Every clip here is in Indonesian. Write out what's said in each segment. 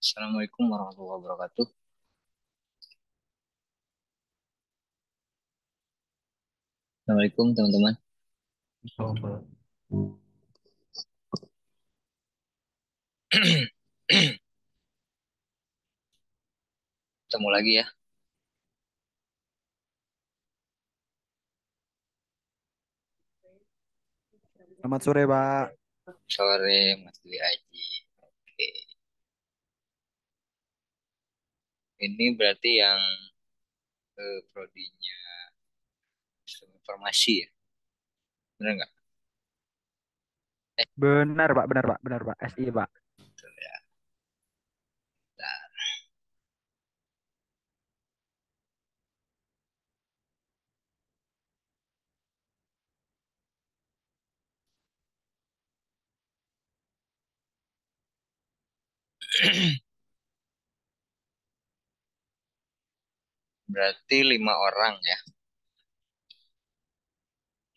Assalamualaikum warahmatullahi wabarakatuh. Assalamualaikum teman-teman. Ketemu lagi ya. Selamat sore, Pak. Sore Mas Dwi Aji. Oke. Ini berarti yang prodinya sistem informasi ya. Benar nggak? Benar, Pak. Benar, Pak. Benar, Pak. SI, Pak. Betul ya. Nah, berarti 5 orang ya.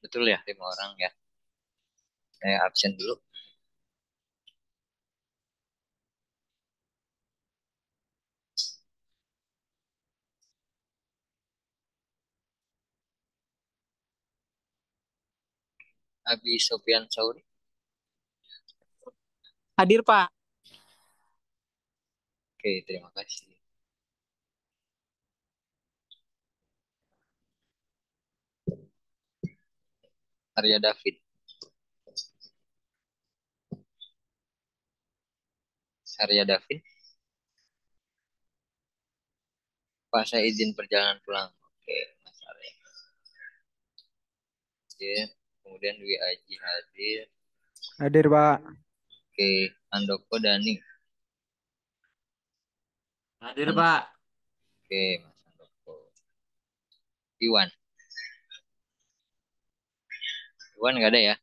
Betul ya, 5 orang ya. Saya absen dulu. Abi Sofian Sauri. Hadir, Pak. Oke, terima kasih. Arya David. Arya David. Pak, saya izin perjalanan pulang. Oke, Mas Arya. Izin. Kemudian Dwi Aji hadir. Hadir, Pak. Oke, Andoko Dani. Hadir, Pak. Oke, Mas Andoko. Iwan. Iwan nggak ada ya?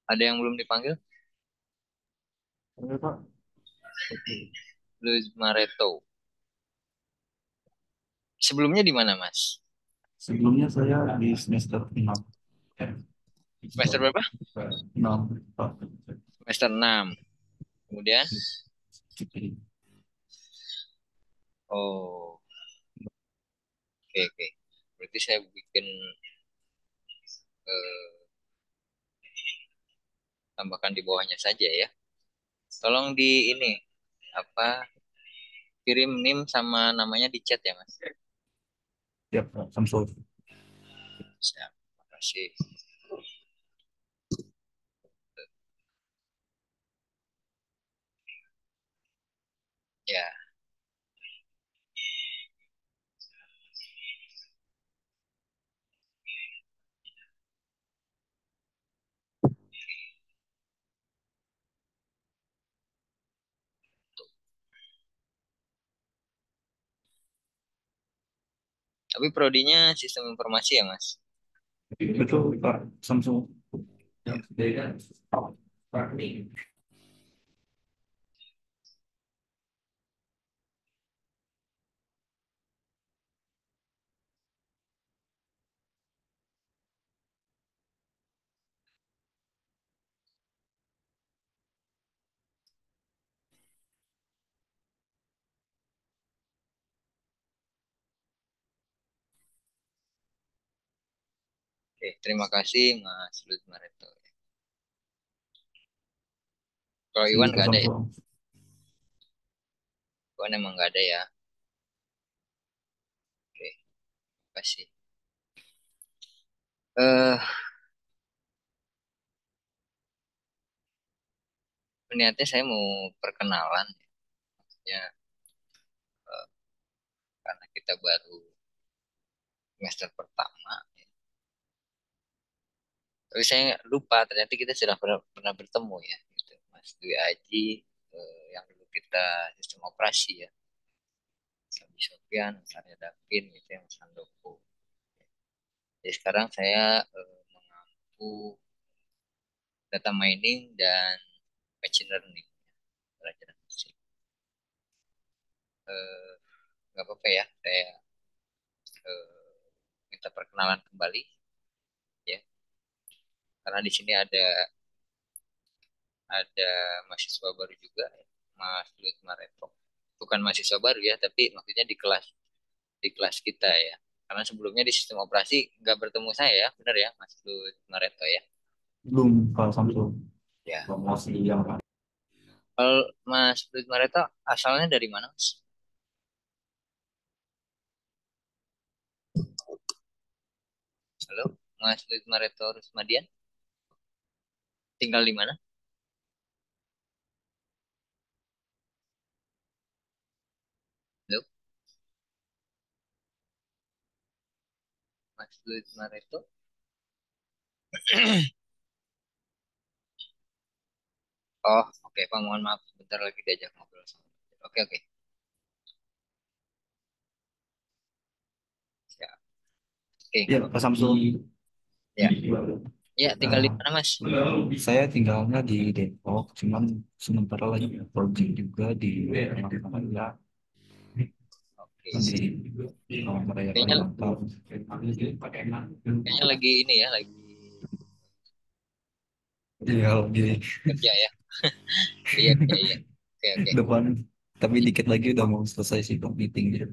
Ada yang belum dipanggil? Hadir, Pak. Oke. Luis Mareto. Sebelumnya di mana, Mas? Sebelumnya saya di semester 6. Semester berapa? 6, Pak. Semester 6. Kemudian, oh, oke, oke. Berarti saya bikin eh, tambahkan di bawahnya saja ya. Tolong di ini apa kirim NIM sama namanya di chat ya, Mas. Siap, Pak. Samsul. Siap. Terima kasih. Ya, tapi prodinya sistem informasi ya, Mas. Betul, Pak. Samsul. Yang beda. Pak. Oke, terima kasih Mas Luis Mareto. Kalau Si Iwan Pak nggak ada ya? Samsul. Iwan emang nggak ada ya. Oke, terima kasih. Eh, niatnya saya mau perkenalan ya, eh, karena kita baru semester pertama. Tapi saya lupa ternyata kita sudah pernah bertemu ya, gitu. Mas Dwi Aji, yang dulu kita sistem operasi ya, Sabi Sofian, Mas Arya Davin, gitu ya, Mas Handoko. Jadi sekarang saya mengampu data mining dan machine learning, pelajaran mesin. Eh, nggak apa-apa ya, saya minta perkenalan kembali ya, karena di sini ada ada mahasiswa baru juga, Mas Luis Mareto. Bukan mahasiswa baru ya, tapi maksudnya di kelas kita ya. Karena sebelumnya di sistem operasi nggak bertemu saya ya, benar ya, Mas Luis Mareto ya. Belum Pak Samsul. Ya. Promosi yang Kalau Mas Luis Mareto asalnya dari mana, Mas? Halo, Mas Luis Mareto Rusmadian, tinggal di mana? Halo, Mas Luis Mareto. Oh, oke Pak, mohon maaf, sebentar lagi diajak ngobrol sama. Oke, oke. Siap. Oke. ya Pak Samsul. Ya. Ya, tinggal di Eh, mana, Mas? saya tinggalnya di Depok, cuman sementara lagi project juga di teman-teman ya Oke. di merayakan Kayaknya ulang tahun. kayaknya lagi ini ya, lagi Iya, di kerja ya. Iya, iya, iya. Oke, oke. depan, tapi dikit lagi udah mau selesai sih meetingnya.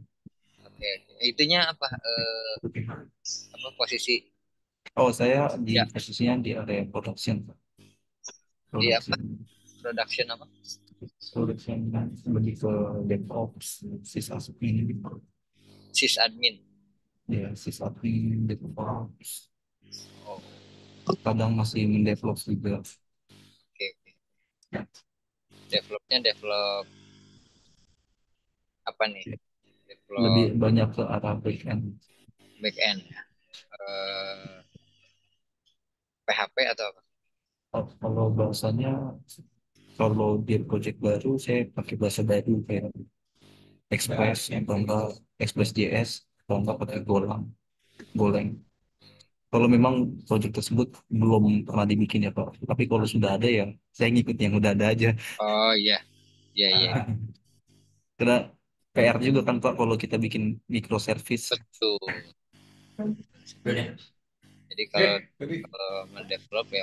Oke, oke. Itunya apa? Apa posisi? Oh, saya di Ya, posisinya di area production, di apa? production, Production apa? production lebih ke DevOps, sysadmin gitu. Sysadmin. Ya, sysadmin, DevOps. Oh, Kadang masih mendevelop juga. oke, oke. Developnya develop apa nih? Lebih Develop banyak ke arah backend. back end ya. Eh, PHP atau apa? Oh, kalau bahasanya, kalau di project baru, saya pakai bahasa baru kayak Express, atau enggak Express JS, atau enggak pakai Golang, Golang. Kalau memang project tersebut belum pernah dibikin ya Pak, tapi kalau sudah ada ya, saya ngikut yang udah ada aja. Oh iya, iya, iya. Karena PR juga kan Pak kalau kita bikin microservice. Betul. Jadi kalau mendevelop ya,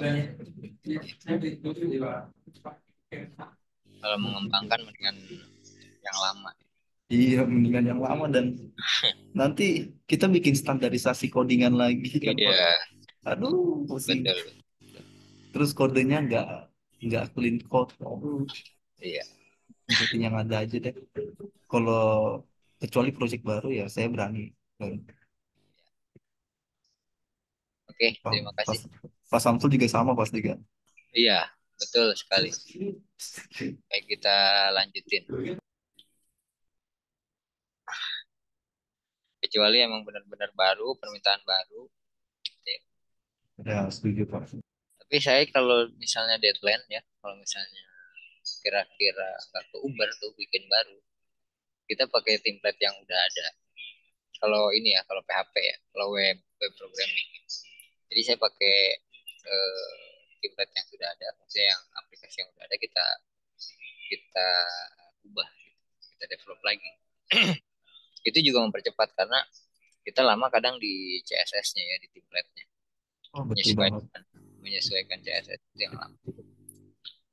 kalau mengembangkan dengan yang lama. Iya, mendingan yang lama dan nanti kita bikin standarisasi codingan lagi kan Pak. Iya, Aduh, pusing. betul. Terus kodenya nggak clean code. Aduh, Iya. ikutin yang ada aja deh. Kalau kecuali project baru ya saya berani. Dan Oke, Pak, terima kasih. pas, Pak Samsul juga sama pasti kan. Iya, betul sekali. Baik, kita lanjutin. Kecuali emang benar-benar baru, permintaan baru. Ya. Ya, setuju Pak. Tapi saya kalau misalnya deadline ya, kalau misalnya kira-kira nggak ke Uber tuh bikin baru, kita pakai template yang udah ada. Kalau ini ya, kalau PHP ya, kalau web programming. Jadi saya pakai eh, template yang sudah ada, maksudnya yang aplikasi yang udah ada kita kita ubah, gitu. Kita develop lagi. Itu juga mempercepat karena kita lama kadang di CSS-nya ya, di template-nya. Oh, betul banget. Menyesuaikan CSS itu yang lama.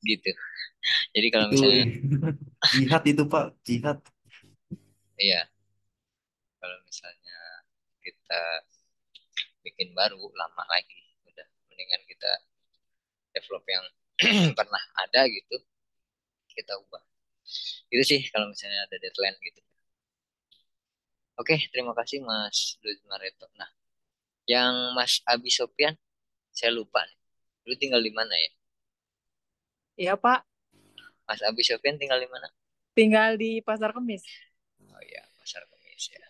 Gitu. Jadi kalau Itu misalnya, jihad itu Pak, jihad. iya, kalau misalnya kita bikin baru lama lagi, udah mendingan kita develop yang pernah ada gitu, kita ubah. Itu sih kalau misalnya ada deadline gitu. Oke, terima kasih Mas Luis Mareto. Nah, yang Mas Abi Sopian, saya lupa nih. Lu tinggal di mana ya? Iya, Pak. Mas Abi Sopian tinggal di mana? Tinggal di Pasar Kemis. Oh iya, Pasar Kemis ya.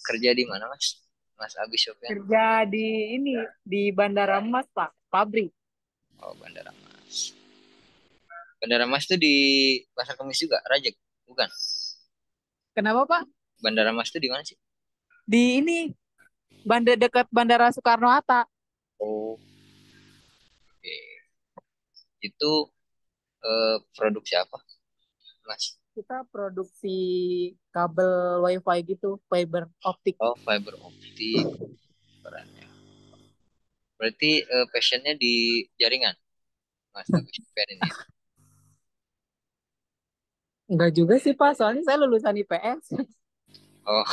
Kerja di mana, Mas? Mas Abi Sopian? Kerja di ini, di Bandara Mas, Pak. Pabrik. Oh, Bandara Mas. Bandara Mas tuh di Pasar Kemis juga, Rajek? Bukan. Kenapa, Pak? Bandara Mas tuh di mana sih? Di ini, dekat Bandara Soekarno-Hatta. Oh, oke. Itu produk siapa, Mas? Kita produksi kabel WiFi gitu, fiber optik. Oh, fiber optik. perannya. Berarti passionnya di jaringan, Mas Agus Sufyan ini. Enggak juga sih Pak, soalnya saya lulusan IPS. Oh,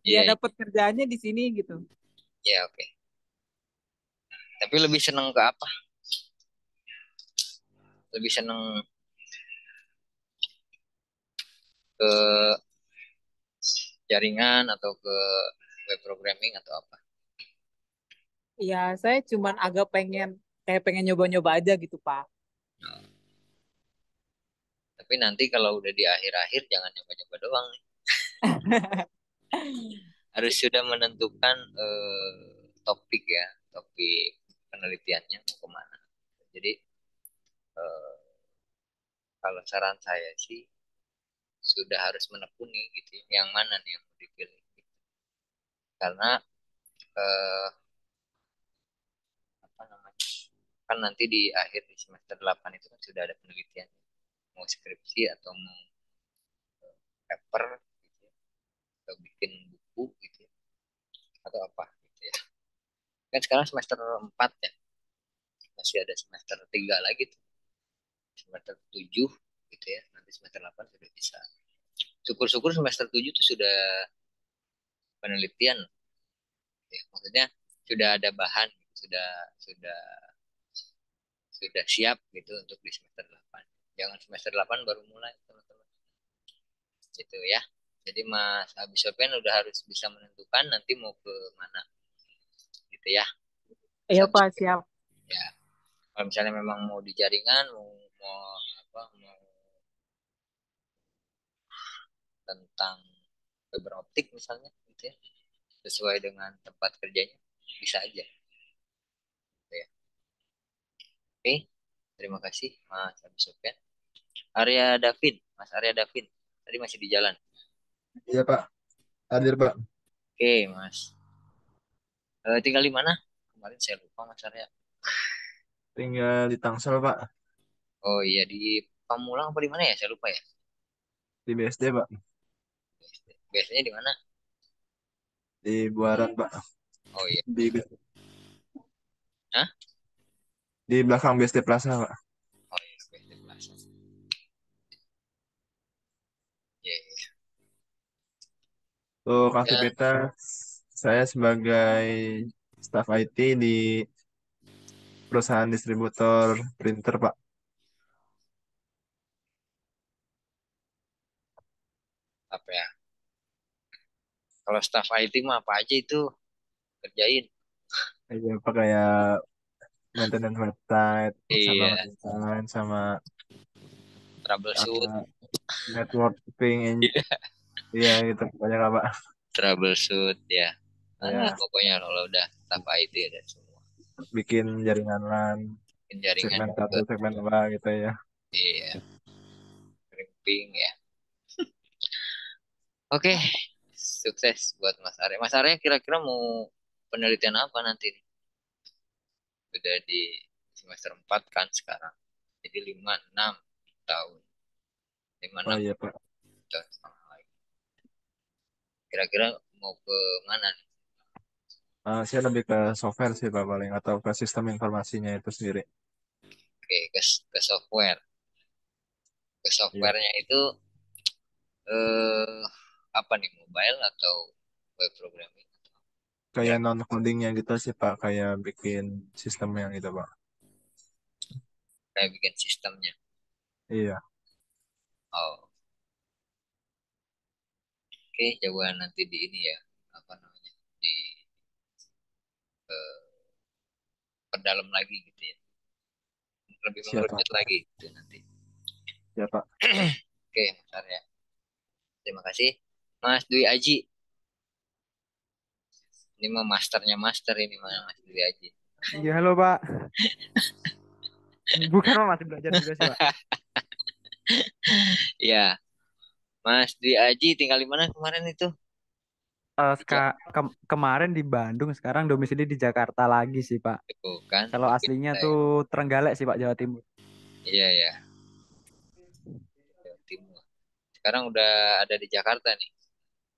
Ya iya, dapat kerjaannya di sini gitu. iya, oke. Tapi lebih seneng ke apa? Lebih seneng ke jaringan atau ke web programming atau apa? Ya saya cuman agak pengen nyoba-nyoba aja gitu Pak. Tapi nanti kalau udah di akhir-akhir jangan nyoba-nyoba doang nih. Harus sudah menentukan topik ya, topik penelitiannya mau kemana. Jadi eh, kalau saran saya sih sudah harus menekuni gitu ya, yang mana nih yang mau dipilih. Karena eh, apa namanya? Kan nanti di akhir di semester 8 itu kan sudah ada penelitian mau skripsi atau mau paper gitu ya, atau bikin buku gitu ya, atau apa gitu ya. Kan sekarang semester 4 ya, masih ada semester 3 lagi tuh, semester 7 gitu ya. Nanti semester 8 sudah bisa. Syukur-syukur semester 7 tuh sudah penelitian ya. Maksudnya sudah ada bahan, sudah sudah sudah siap gitu untuk di semester 8. Jangan semester 8 baru mulai, teman-teman. Gitu ya. Jadi Mas Abi Sofyan udah harus bisa menentukan nanti mau ke mana gitu ya. Iya Mas Pak, siap. ya. Kalau misalnya memang mau di jaringan, mau apa, mau tentang fiber optik misalnya gitu ya, sesuai dengan tempat kerjanya bisa aja gitu ya. Oke, terima kasih Mas Abi Sofyan. Arya Davin, Mas Arya Davin, tadi masih di jalan. Iya Pak, hadir Pak. Oke Mas. Tinggal di mana? Kemarin saya lupa Mas Arya. Tinggal di Tangsel Pak, Oh iya, di Pamulang apa di mana ya? Saya lupa ya. di BSD Pak, Biasanya di mana? di Buaran Pak, Oh iya. di Hah? di belakang BSD Plaza Pak. Oh iya, BSD Plaza. Iya, iya. Untuk Ya, aktivitas saya sebagai staf IT di perusahaan distributor printer Pak. apa ya? Kalau staff IT mah apa aja itu kerjain. Iya Pak, kayak maintenance website, sama Iya, maintenance, sama troubleshoot, networking, iya gitu banyak lah Pak. troubleshoot ya. Ya, Pokoknya kalau udah staff IT ada semua. bikin jaringan LAN, Bikin jaringan segmen satu, juga. segmen dua gitu ya. Iya, crimping ya. Oke, sukses buat Mas Arya. Mas Arya kira-kira mau penelitian apa nanti nih? Udah di semester 4 kan sekarang. Jadi 5 6 tahun. 5 Oh 6 iya Pak. tahun setengah lagi. Kira-kira mau ke mana nih? Saya lebih ke software sih Pak paling, atau ke sistem informasinya itu sendiri. Oke, ke software. Ke Iya. softwarenya itu eh apa nih, mobile atau web programming? Kayak non codingnya gitu sih Pak, kayak bikin sistemnya gitu Pak. Kayak bikin sistemnya. Iya. Oh, oke, coba nanti di ini ya, apa namanya, di eh, perdalam lagi gitu ya, lebih Siapa? mengerucut lagi gitu nanti. Siapa? Oke, Mas Arya. Terima kasih. Mas Dwi Aji. Ini mah masternya master ini mah Mas Dwi Aji. Iya, halo Pak. Bukan Pak, masih belajar juga sih Pak. Ya, Mas Dwi Aji tinggal di mana kemarin itu? Di Kemarin di Bandung, sekarang domisili di Jakarta lagi sih Pak. Jakarta kan? Kalau Mungkin aslinya saya. tuh Trenggalek sih Pak, Jawa Timur. Iya ya, Jawa Timur. Sekarang udah ada di Jakarta nih.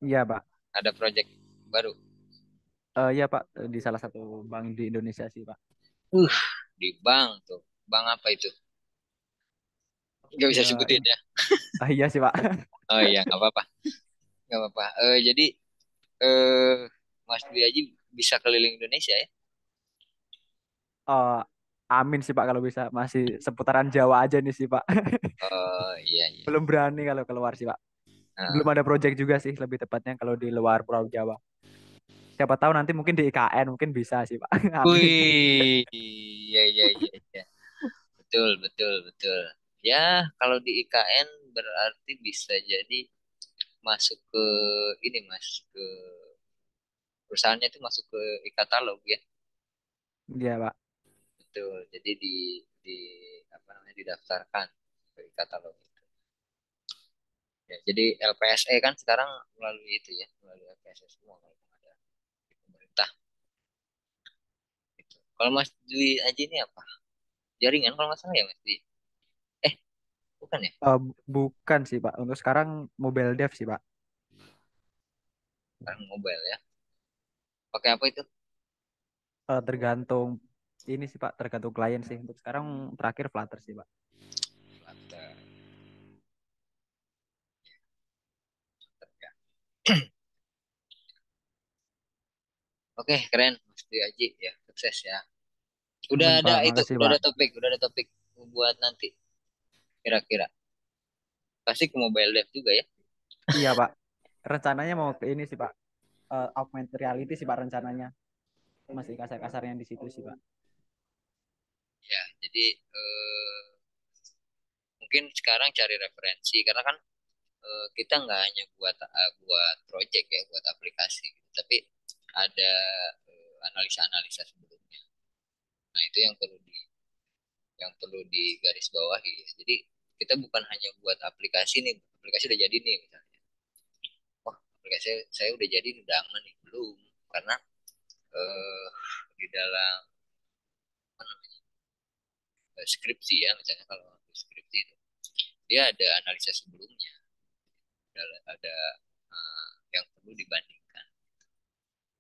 Iya Pak. Ada project baru. Iya Pak, di salah satu bank di Indonesia sih Pak. Uh, di bank tuh. Bank apa itu? Gak bisa Ya, sebutin ya. iya sih Pak. Oh iya, nggak apa-apa. Nggak apa-apa. Jadi eh Mas Dwi Aji bisa keliling Indonesia ya? Eh, amin sih Pak kalau bisa. Masih seputaran Jawa aja nih sih Pak. Oh iya iya. Belum berani kalau keluar sih Pak. Belum Nah, ada project juga sih lebih tepatnya kalau di luar Pulau Jawa. Siapa tahu nanti mungkin di IKN mungkin bisa sih Pak. Amin. wih, iya iya iya iya. Betul betul betul. Ya kalau di IKN berarti bisa jadi masuk ke ini Mas, ke perusahaannya itu masuk ke e-katalog ya. Iya Pak. Betul. Jadi di apa namanya didaftarkan ke e-katalog itu. Ya, jadi LPSE kan sekarang melalui itu ya, melalui LPSE semua kalau ada di pemerintah. Gitu. Kalau Mas Dwi Aji ini apa? Jaringan kalau nggak salah ya Mas Dwi. Eh, bukan ya? Bukan sih Pak. Untuk sekarang mobile dev sih Pak. Sekarang mobile ya. Pakai apa itu? Tergantung ini sih Pak, tergantung klien sih. Untuk sekarang terakhir Flutter sih Pak. Flutter. Ya. Oke, keren Mas Dwi Aji ya, sukses ya. Udah Amin ada Pak, itu, makasih Pak. udah ada topik buat nanti kira-kira. Pasti ke mobile dev juga ya. Iya Pak. Rencananya mau ke ini sih Pak. Augmented reality sih Pak rencananya. Masih kasar-kasarnya di situ sih Pak. Ya, jadi mungkin sekarang cari referensi karena kan kita nggak hanya buat project ya, buat aplikasi, gitu. Tapi ada analisa-analisa sebelumnya. Nah, itu yang perlu digarisbawahi ya. Jadi kita bukan hanya buat aplikasi nih, aplikasi udah jadi nih misalnya. Wah, aplikasi saya udah jadi udah aman nih, belum. Karena eh, di dalam apa namanya, skripsi ya, misalnya kalau skripsi itu dia ada analisa sebelumnya, ada yang perlu dibandingkan.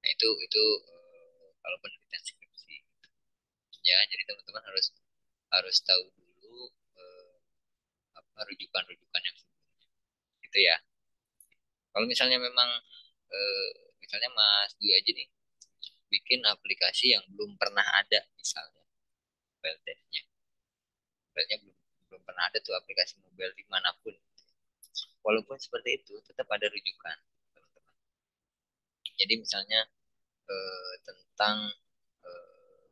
Nah, itu kalau penelitian skripsi ya, jadi teman-teman harus harus tahu dulu apa rujukan-rujukan yang sebelumnya gitu ya. Kalau misalnya memang eh, misalnya Mas Dwi aja nih bikin aplikasi yang belum pernah ada misalnya mobile dev-nya, mobilenya belum belum pernah ada tuh aplikasi mobile dimanapun. Walaupun seperti itu tetap ada rujukan teman-teman. Jadi misalnya tentang eh,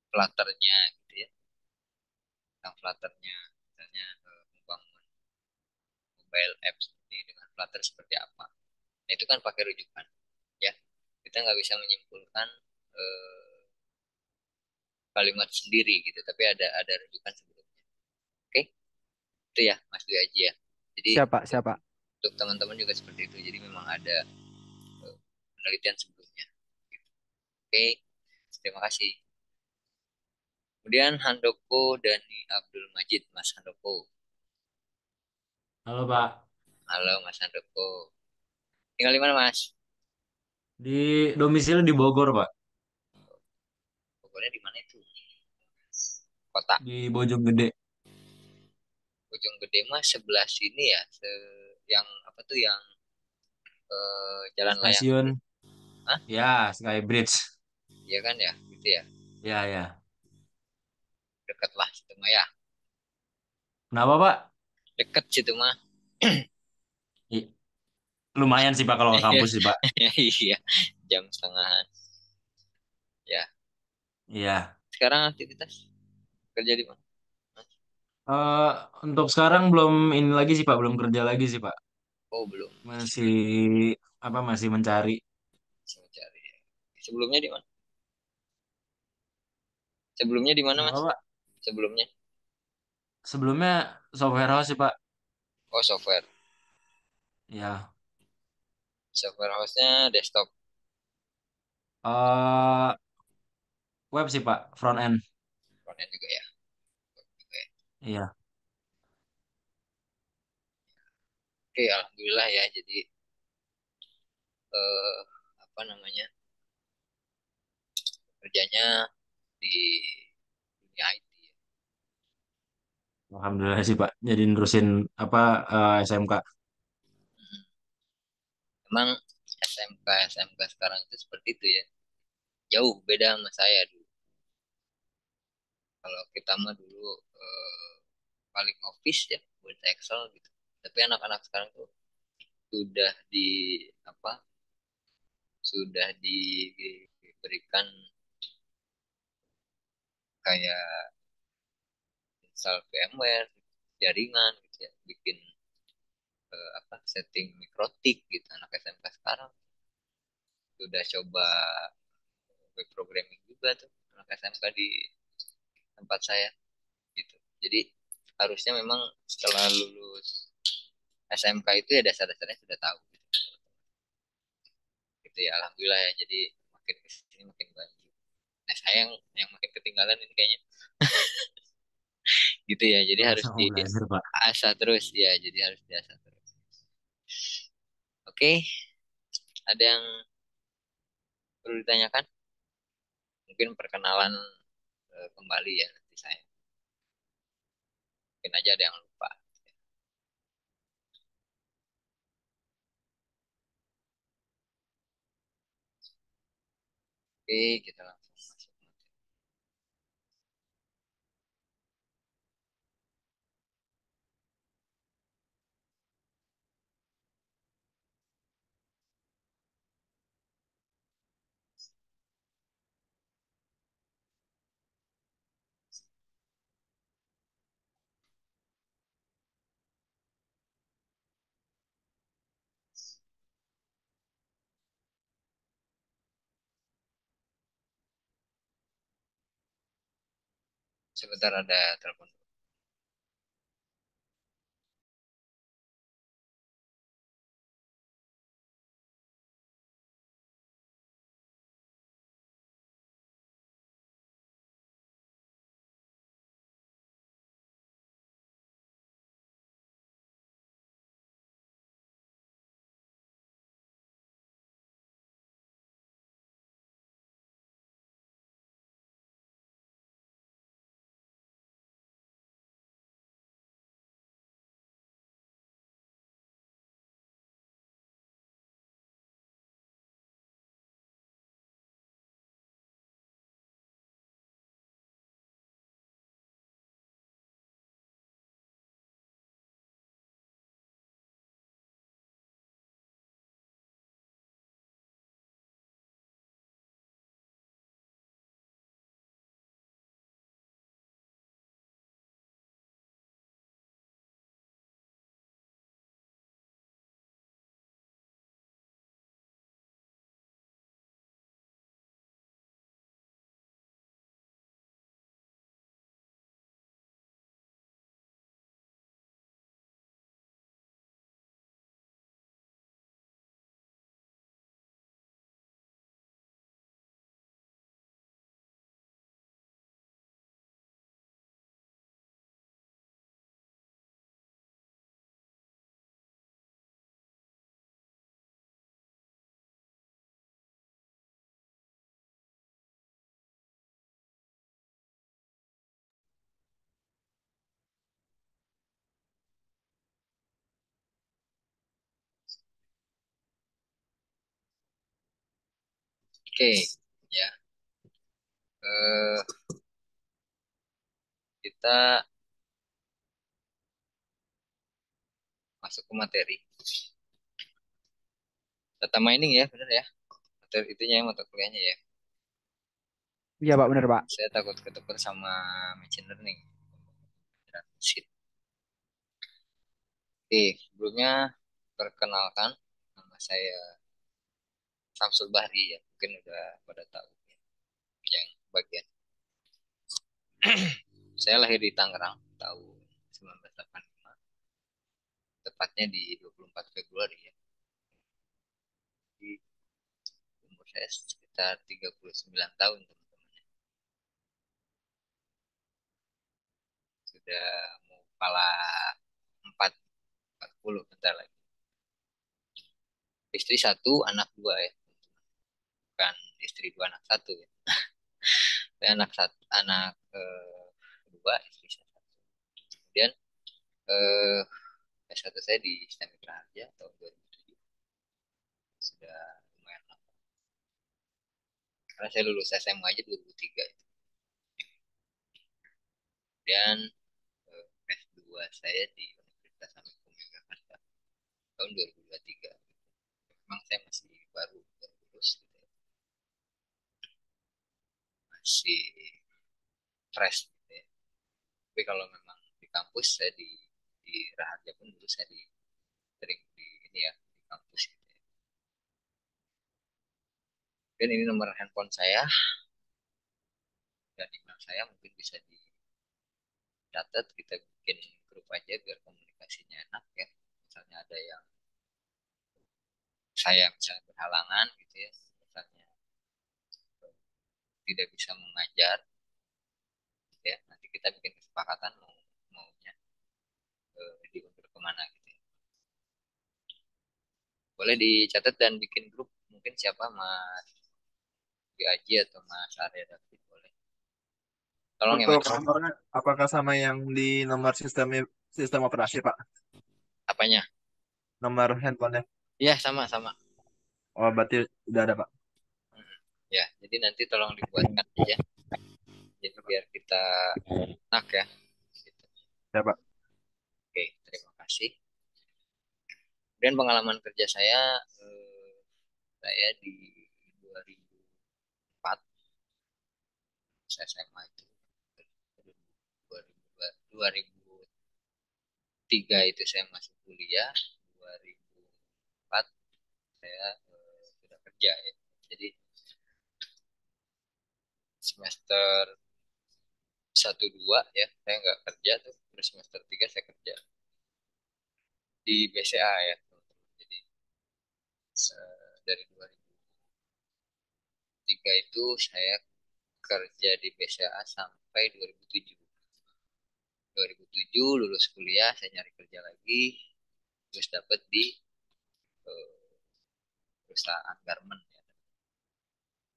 Flutter-nya gitu ya, tentang Flutter-nya misalnya membangun mobile apps ini dengan Flutter seperti apa. Nah, itu kan pakai rujukan ya. Kita nggak bisa menyimpulkan eh, kalimat sendiri gitu, tapi ada rujukan sebelumnya. Oke, itu ya Mas Dwi Aji ya. Jadi Siapa? untuk, Siapa? untuk teman-teman juga seperti itu. Jadi memang ada penelitian sebelumnya. Oke, terima kasih. Kemudian Handoko Dani Abdul Majid, Mas Handoko. Halo Pak, Halo Mas Handoko. Tinggal di mana Mas? di domisili di Bogor Pak, Pokoknya di mana itu? Kota. di Bojonggede, Ujung Gede mah sebelah sini ya, yang apa tuh yang jalan layang stasiun, itu. Hah? ya Skybridge, Iya kan ya, gitu ya. ya ya. Deket lah situ mah ya. Kenapa Pak? Deket situ mah. I- lumayan sih Pak kalau ke kampus sih Pak. Iya, jam setengahan. Ya, Iya. sekarang aktivitas kerja di mana? Eh untuk sekarang belum ini lagi sih Pak, belum kerja lagi sih Pak. Oh, belum. Masih apa? Masih mencari. Masih mencari. Sebelumnya di mana? Sebelumnya di mana, Kenapa Mas? Pak? Sebelumnya. Sebelumnya software house sih Pak. Oh, software. Ya. Software house-nya desktop. Eh web sih Pak, front end. Frontend juga ya. Juga ya. Iya. Oke, alhamdulillah ya. Jadi apa namanya? kerjanya di dunia IT ya. Alhamdulillah sih Pak. Jadi nerusin apa SMK. Mm. Emang SMK sekarang itu seperti itu ya. Jauh beda sama saya dulu. Kalau kita mah dulu paling office ya buat Excel gitu. Tapi anak-anak sekarang tuh sudah di apa? Sudah diberikan kayak install VMware, jaringan gitu ya, bikin setting mikrotik gitu anak SMK sekarang. Sudah coba web programming juga tuh anak SMK di tempat saya gitu. Jadi harusnya memang setelah lulus SMK itu ya dasar-dasarnya sudah tahu gitu ya. Alhamdulillah ya, jadi makin kesini makin banyak. Nah saya yang makin ketinggalan ini kayaknya gitu ya, jadi harus Sama-sama belajar Pak. diasah terus ya, jadi harus diasah terus. Oke, ada yang perlu ditanyakan? Mungkin perkenalan kembali ya nanti saya. Mungkin aja ada yang lupa. Oke, kita langsung masuk. Sebentar ada telepon. Oke, ya. Eh, kita masuk ke materi. Data mining ya, benar ya. Materi itunya ya, mata kuliahnya ya. Iya Pak, bener Pak. Saya takut ketemu sama machine learning. Shit. Oke, sebelumnya perkenalkan nama saya Samsul Bahri ya. Mungkin udah pada tahu ya, yang bagian. Saya lahir di Tangerang tahun 1985, tepatnya di 24 Februari ya. Di umur saya sekitar 39 tahun teman-teman. Sudah mau kepala 4 40 bentar lagi. Istri satu, anak dua ya. Bukan istri dua anak satu ya. Saya anak satu, anak kedua, istri saya satu. Kemudian eh, S1 saya di STEM Raharja tahun 2007. Sudah lumayan lama. Karena saya lulus SMA aja 2003. Kemudian S2 saya di Universitas Amikum Yogyakarta tahun 2023. Memang saya masih baru lulus gitu ya. Masih fresh gitu ya. Tapi kalau memang di kampus saya di Raharja pun dulu saya sering di ini ya di kampus gitu ya. Dan ini nomor handphone saya dan email saya mungkin bisa dicatat, kita bikin grup aja biar komunikasinya enak ya. Misalnya ada yang saya misalnya berhalangan gitu ya, misalnya tidak bisa mengajar gitu ya, nanti kita bikin kesepakatan maunya diundur kemana gitu ya. Boleh dicatat dan bikin grup, mungkin siapa Mas Aji atau Mas Arya David boleh. Tolong ya Untuk Mas. nomornya apakah sama yang di nomor sistem sistem operasi, Pak? Apanya? Nomor handphonenya? Iya sama-sama. Oh, berarti udah ada, Pak. Ya, jadi nanti tolong dibuatkan aja. Jadi biar kita enak ya. Gitu. Ya, Pak. Oke, terima kasih. Kemudian pengalaman kerja saya di 2004, saya SMA itu 2003 itu saya masuk kuliah, 2004 saya sudah kerja ya. Jadi semester 1 2 ya saya nggak kerja tuh, terus semester 3 saya kerja di BCA ya. Jadi dari 2003 itu saya kerja di BCA sampai 2007. 2007 lulus kuliah, saya nyari kerja lagi, terus dapat di eh, perusahaan garment ya,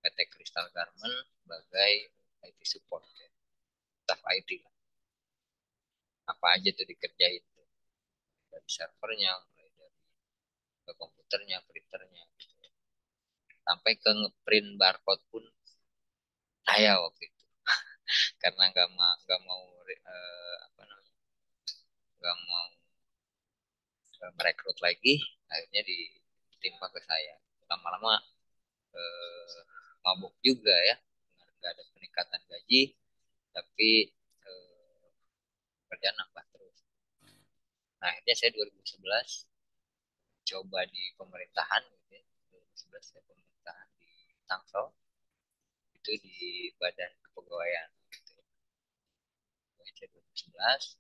PT Crystal Garment sebagai IT support ya, staff IT lah. Apa aja tuh dikerjain tuh. Dari servernya, mulai dari ke komputernya, printernya, gitu. Sampai ke ngeprint barcode pun saya waktu itu. Karena nggak mau apa namanya, nggak mau merekrut lagi, akhirnya ditimpa ke saya. Lama-lama eh, mabuk juga ya, nggak ada peningkatan gaji, tapi eh, kerjaan nambah terus. Nah, akhirnya saya 2011 coba di pemerintahan gitu ya. 2011 saya pemerintahan di Tangsel, itu di Badan Kepegawaian gitu ya. Saya 2011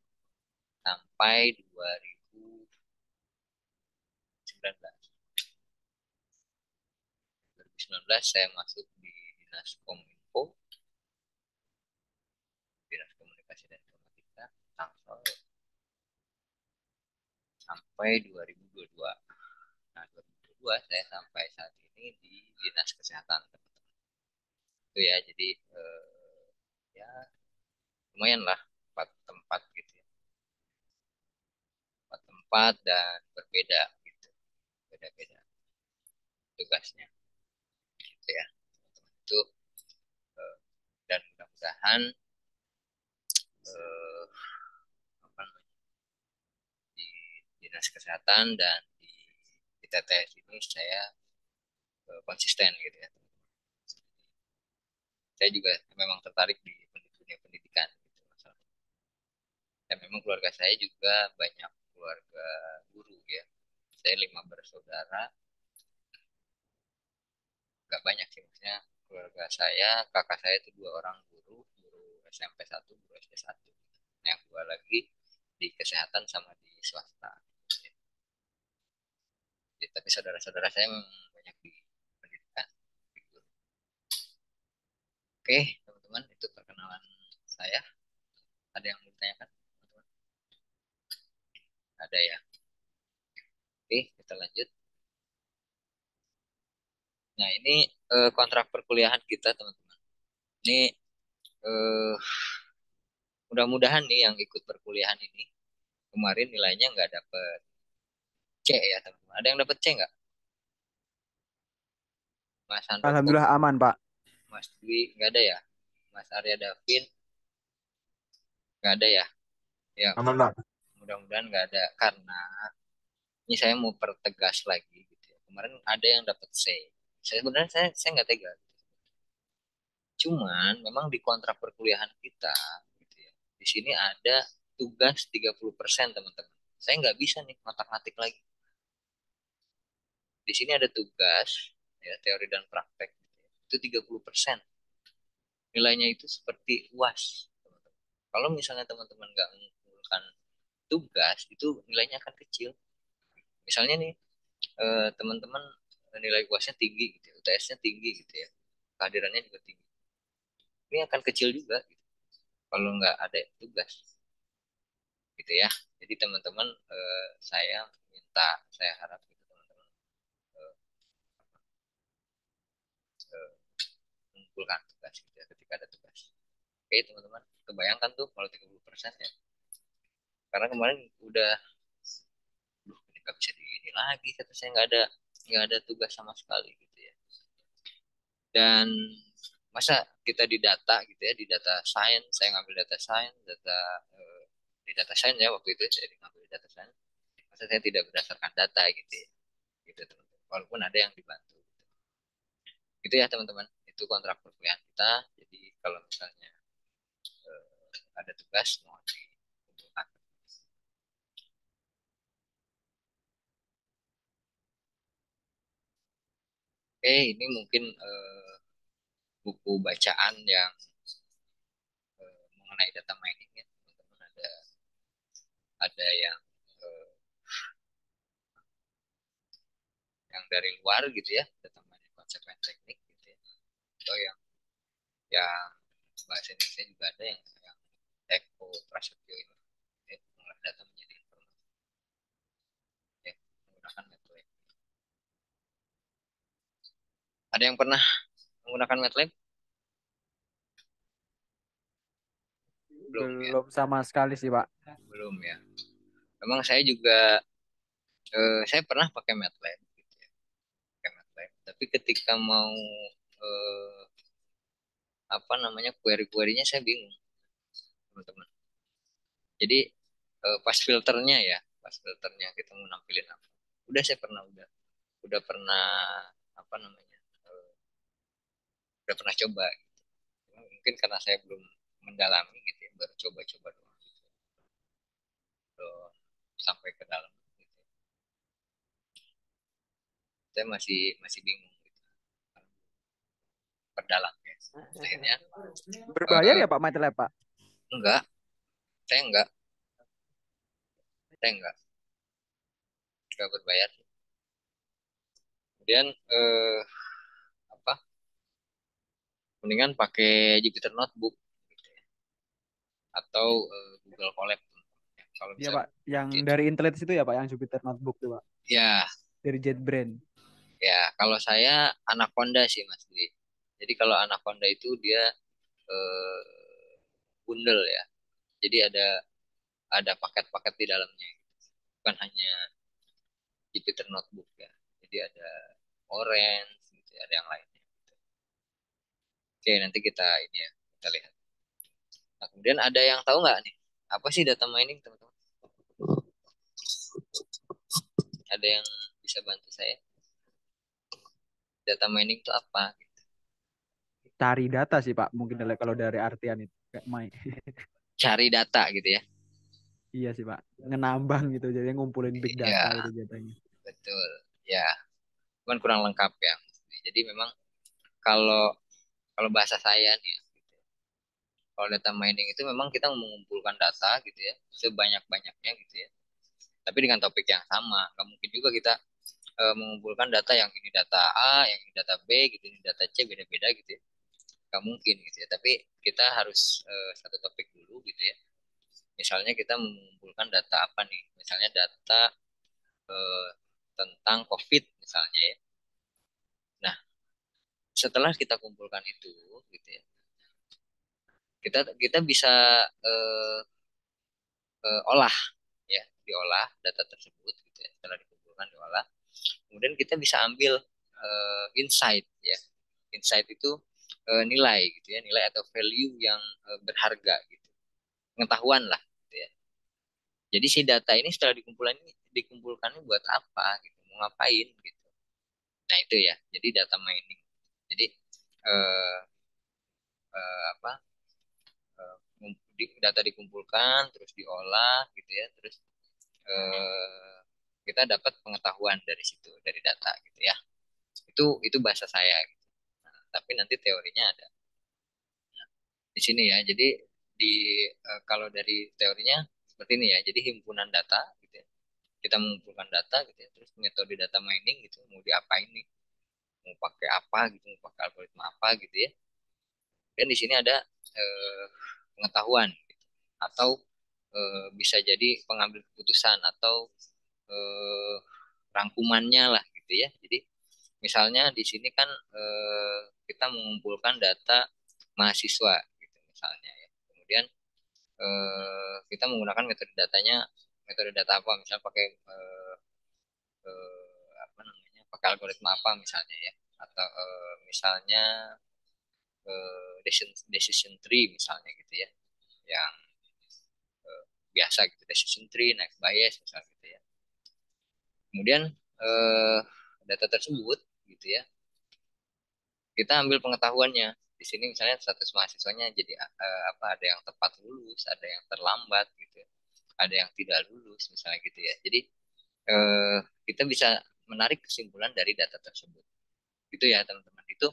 sampai 2019. 2019 saya masuk di Dinas Kominfo, Dinas Komunikasi dan Informatika Tangsel, sampai 2022. Nah, 2022 saya sampai saat ini di Dinas Kesehatan, teman-teman. Itu ya, jadi ya lumayan lah, 4 tempat gitu ya. 4 tempat dan berbeda gitu, beda-beda tugasnya gitu ya. Itu eh, dan mudah-mudahan eh, apa namanya, di Dinas Kesehatan dan di TTS ini saya konsisten gitu ya. Saya juga memang tertarik di dunia pendidikan gitu masalah. Dan memang keluarga saya juga banyak keluarga guru ya. Saya 5 bersaudara, nggak banyak sih maksudnya. Keluarga saya, kakak saya itu 2 orang guru SMP 1, guru SD 1. Yang 2 lagi di kesehatan sama di swasta. Jadi, tapi saudara-saudara saya memang banyak di pendidikan. Di guru. Oke, teman-teman, itu perkenalan saya. Ada yang mau ditanyakan, teman-teman? Ada ya? Oke, kita lanjut. Nah, ini kontrak perkuliahan kita, teman-teman. Ini eh, mudah-mudahan nih yang ikut perkuliahan ini kemarin nilainya nggak dapet C ya teman-teman. Ada yang dapet C nggak? Mas Handoko, Alhamdulillah aman, Pak. Mas Dwi nggak ada ya? Mas Arya Davin nggak ada ya? Ya Aman Pak. mudah-mudahan nggak ada karena ini saya mau pertegas lagi gitu ya. Kemarin ada yang dapat C. Saya sebenarnya saya nggak tega. Cuman memang di kontrak perkuliahan kita gitu ya. Di sini ada tugas 30% teman-teman. Saya nggak bisa nih ngotak-ngatik lagi. Di sini ada tugas ya teori dan praktek gitu ya. Itu 30%. Nilainya itu seperti UAS. Teman-teman. Kalau misalnya teman-teman nggak mengumpulkan tugas itu nilainya akan kecil. Misalnya nih teman-teman nilai UASnya tinggi gitu ya, UTS-nya tinggi gitu ya. Kehadirannya juga tinggi. Ini akan kecil juga gitu, kalau nggak ada tugas gitu ya. Jadi teman-teman saya minta, saya harap gitu teman-teman eh, eh, mengumpulkan tugas gitu ya, ketika ada tugas. Oke teman-teman, kebayangkan tuh kalau 30% ya. Karena kemarin udah, duh ini nggak bisa di ini lagi, kata saya nggak ada tugas sama sekali gitu ya. Dan masa kita di data gitu ya, di data science, saya ngambil data science, di data science ya waktu itu saya ngambil data science. Masa saya tidak berdasarkan data gitu ya, gitu teman-teman. Walaupun ada yang dibantu. Itu ya teman-teman, itu kontrak perkuliahan kita. Jadi kalau misalnya ada tugas mohon dikumpulkan. Oke, ini mungkin buku bacaan yang mengenai data mining ya teman-teman. Ada yang dari luar gitu ya, data mining konsep dan teknik gitu ya. Atau yang bahasa Indonesia juga ada yang Eko Prasetyo ini ya, mengolah data menjadi informasi ya, menggunakan MATLAB. Ada yang pernah menggunakan MATLAB? Belum ya, Belum sama sekali sih, Pak. belum ya. Memang saya juga saya pernah pakai MATLAB gitu ya, pakai MATLAB. Tapi ketika mau eh, apa namanya query-querynya saya bingung teman-teman. Jadi pas filternya kita mau nampilin apa. Udah saya pernah udah pernah apa namanya udah pernah coba gitu. Mungkin karena saya belum mendalami gitu ya, baru coba-coba doang gitu. Belum sampai ke dalam gitu. Saya masih masih bingung gitu. Perdalam ya. Akhirnya Berbayar ya, Pak, MATLAB, Pak? enggak, saya enggak berbayar. Kemudian apa? Mendingan pakai Jupyter Notebook gitu ya. Atau Google Colab. Kalau Iya, bisa Pak. Yang gitu. dari Intellit itu ya, Pak, yang Jupyter Notebook tuh, Pak. Ya, Dari JetBrains. ya kalau saya Anaconda sih Mas Dwi. Jadi kalau Anaconda itu dia eh, bundel ya. Jadi ada paket-paket di dalamnya. Bukan hanya Jupyter Notebook ya. Jadi ada Orange, gitu, ya, ada yang lainnya. Oke, nanti kita ini ya, kita lihat. Nah, kemudian ada yang tahu nggak nih? Apa sih data mining, teman-teman? Ada yang bisa bantu saya? Data mining itu apa? Cari data sih, Pak. Mungkin kalau dari artian itu. Kayak Cari data gitu ya. Iya sih, Pak. Ngenambang gitu. Jadi ngumpulin big data Ya, gitu jatuhnya. betul. Ya, cuman kurang lengkap ya. Jadi memang kalau kalau bahasa saya nih ya, kalau data mining itu memang kita mengumpulkan data gitu ya, sebanyak-banyaknya gitu ya. Tapi dengan topik yang sama. Nggak mungkin juga kita mengumpulkan data yang ini data A, yang ini data B, gitu, ini data C, beda-beda gitu ya. Nggak mungkin gitu ya. Tapi kita harus satu topik dulu gitu ya. Misalnya kita mengumpulkan data apa nih? Misalnya data eh, tentang COVID misalnya ya. Nah, setelah kita kumpulkan itu gitu ya, kita bisa eh, olah ya, diolah data tersebut gitu ya. Setelah dikumpulkan diolah, kemudian kita bisa ambil insight ya. Insight itu nilai gitu ya, nilai atau value yang berharga gitu, pengetahuan lah gitu ya. Jadi si data ini setelah dikumpulkan buat apa gitu, mau ngapain gitu. Nah itu ya, jadi data mining. Jadi eh, apa data dikumpulkan terus diolah gitu ya, terus eh, kita dapat pengetahuan dari situ, dari data gitu ya. Itu bahasa saya gitu. Nah, tapi nanti teorinya ada di sini ya. Jadi kalau dari teorinya seperti ini ya. Jadi himpunan data gitu ya. Kita mengumpulkan data gitu ya. Terus metode data mining gitu, mau diapain nih? Mau pakai apa gitu, mau pakai algoritma apa gitu ya. Dan di sini ada eh, pengetahuan gitu. Atau bisa jadi pengambil keputusan atau eh, rangkumannya lah gitu ya. Jadi misalnya di sini kan kita mengumpulkan data mahasiswa gitu misalnya ya. Kemudian kita menggunakan metode data apa? Misalnya pakai apa namanya? Pakai algoritma apa misalnya ya? Atau misalnya decision tree misalnya gitu ya. Yang biasa gitu, decision tree, next bias misalnya gitu ya. Kemudian eh, data tersebut gitu ya, kita ambil pengetahuannya. Di sini misalnya status mahasiswanya jadi apa, ada yang tepat lulus, ada yang terlambat gitu ya. Ada yang tidak lulus misalnya gitu ya. Jadi eh, kita bisa menarik kesimpulan dari data tersebut. Itu ya teman-teman. Itu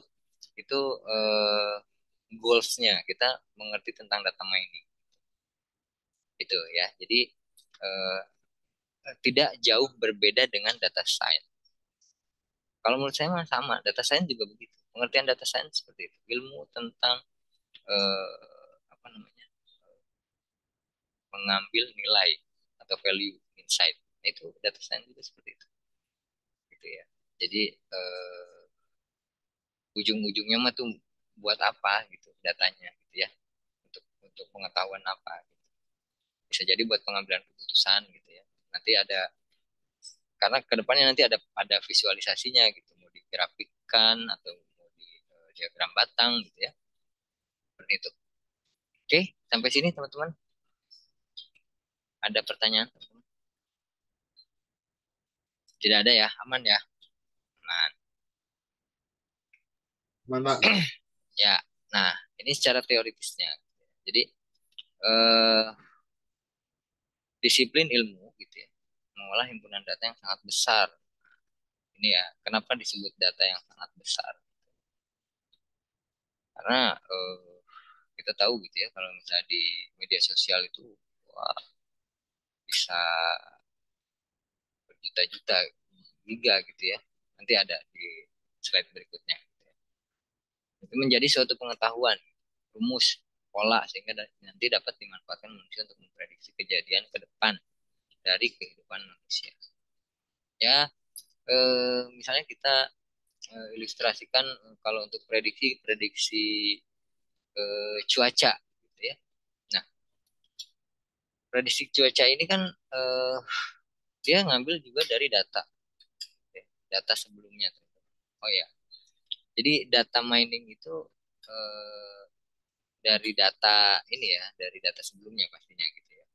goals-nya kita mengerti tentang data mining. Itu ya. Jadi eh, tidak jauh berbeda dengan data science. Kalau menurut saya mah sama, data science juga begitu. Pengertian data science seperti itu, ilmu tentang apa namanya, mengambil nilai atau value insight. Nah, itu data science juga seperti itu, gitu ya. Jadi ujung-ujungnya mah tuh buat apa gitu datanya, gitu ya, untuk pengetahuan apa. Gitu. Bisa jadi buat pengambilan keputusan gitu ya. Nanti ada, karena kedepannya nanti ada visualisasinya gitu, mau digrafikkan atau mau di diagram batang gitu ya, seperti itu. Oke, sampai sini teman-teman. Ada pertanyaan? Tidak ada ya, aman ya. Aman. Mana? Ya, nah ini secara teoritisnya. Jadi eh, disiplin ilmu gitu ya, mengolah himpunan data yang sangat besar. Ini ya, kenapa disebut data yang sangat besar? Karena kita tahu gitu ya, kalau misalnya di media sosial itu wah, bisa berjuta-juta giga gitu ya. Nanti ada di slide berikutnya. Gitu ya. Itu menjadi suatu pengetahuan, rumus, pola sehingga nanti dapat dimanfaatkan manusia untuk memprediksi kejadian ke depan dari kehidupan manusia. Ya, misalnya kita ilustrasikan kalau untuk prediksi cuaca gitu ya. Nah, prediksi cuaca ini kan eh, dia ngambil juga dari data, ya, data sebelumnya. Oh ya, jadi data mining itu eh, dari data ini ya, dari data sebelumnya pastinya gitu ya.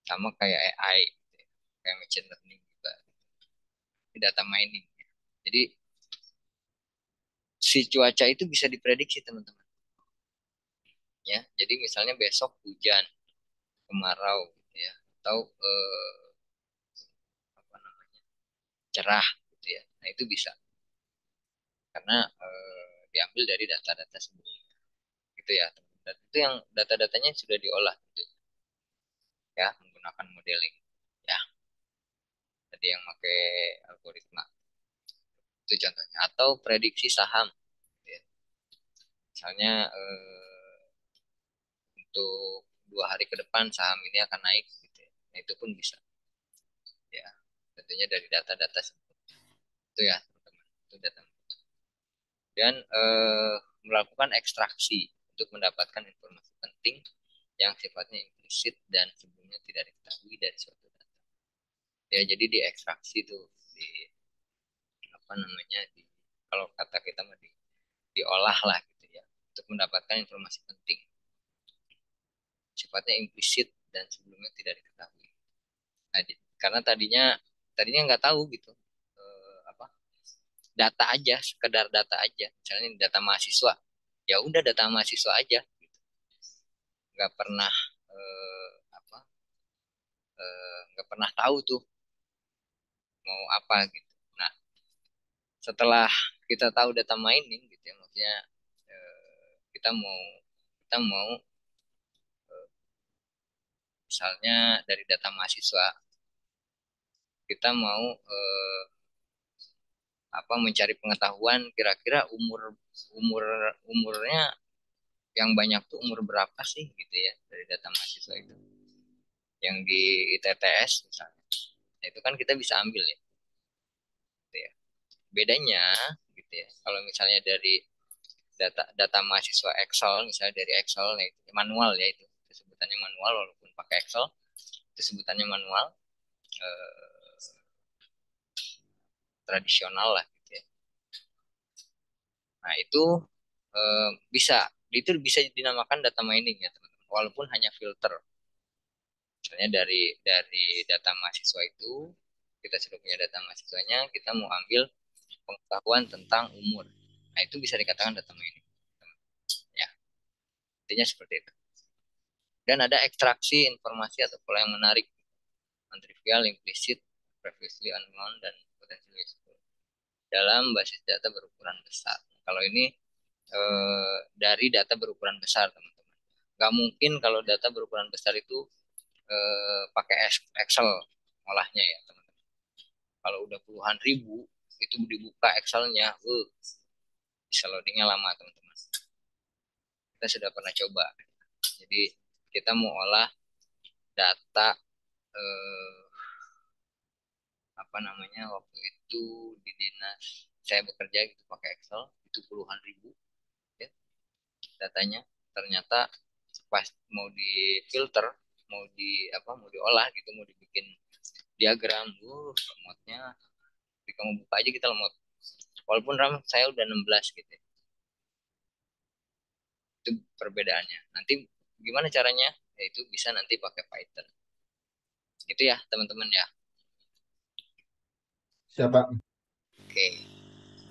Sama kayak AI, gitu ya. Kayak machine learning juga. Ini data mining. Ya. Jadi si cuaca itu bisa diprediksi teman-teman. Ya, jadi misalnya besok hujan, kemarau, gitu ya, atau apa namanya, cerah, gitu ya. Nah itu bisa karena diambil dari data-data sebelumnya, gitu ya. Dan itu yang data-datanya sudah diolah, gitu, ya, menggunakan modeling, ya. Tadi yang pakai algoritma itu contohnya. Atau prediksi saham, gitu ya. Misalnya untuk 2 hari ke depan saham ini akan naik, gitu ya. Nah itu pun bisa, ya. Tentunya dari data-data sebelumnya. Itu ya, teman-teman. Itu data dan melakukan ekstraksi untuk mendapatkan informasi penting yang sifatnya implisit dan sebelumnya tidak diketahui dari suatu data. Ya, jadi diekstraksi tuh, di apa namanya, kalau kata kita mah diolah lah gitu ya, untuk mendapatkan informasi penting sifatnya implisit dan sebelumnya tidak diketahui. Nah, karena tadinya nggak tahu gitu, apa, data aja, sekedar data aja, misalnya ini data mahasiswa, ya udah data mahasiswa aja gitu. Nggak pernah apa, nggak pernah tahu tuh mau apa gitu. Nah, setelah kita tahu data mining gitu ya, maksudnya kita mau misalnya dari data mahasiswa, kita mau apa, mencari pengetahuan kira-kira umur umurnya yang banyak tuh umur berapa sih gitu ya, dari data mahasiswa itu yang di ITTS misalnya. Nah, itu kan kita bisa ambil ya, gitu ya. Bedanya gitu ya, kalau misalnya dari data data mahasiswa Excel, misalnya dari Excel, nah itu manual ya, itu sebutannya manual, walaupun pakai Excel itu sebutannya manual, eh, tradisional lah gitu ya. Nah, eh, bisa itu bisa dinamakan data mining ya teman-teman, walaupun hanya filter. Misalnya dari data mahasiswa itu, kita sudah punya data mahasiswanya, kita mau ambil pengetahuan tentang umur. Nah, itu bisa dikatakan data mining. Ya, intinya seperti itu. Dan ada ekstraksi informasi atau pola yang menarik, non-trivial, implisit, previously unknown, dan potentially useful dalam basis data berukuran besar. Kalau ini dari data berukuran besar, teman-teman. Nggak mungkin kalau data berukuran besar itu pakai Excel olahnya ya, teman-teman. Kalau udah puluhan ribu, itu dibuka Excelnya, bisa loadingnya lama, teman-teman. Kita sudah pernah coba. Jadi kita mau olah data, eh, apa namanya, waktu itu di dinas saya bekerja gitu pakai Excel, itu puluhan ribu ya datanya. Ternyata pas mau difilter, mau di apa, mau diolah gitu, mau dibikin diagram, lemotnya, jadi kamu buka aja kita lemot, walaupun RAM saya udah 16 gitu ya. Itu perbedaannya. Nanti gimana caranya, yaitu bisa nanti pakai Python. Itu ya teman-teman ya. Siapa? Oke,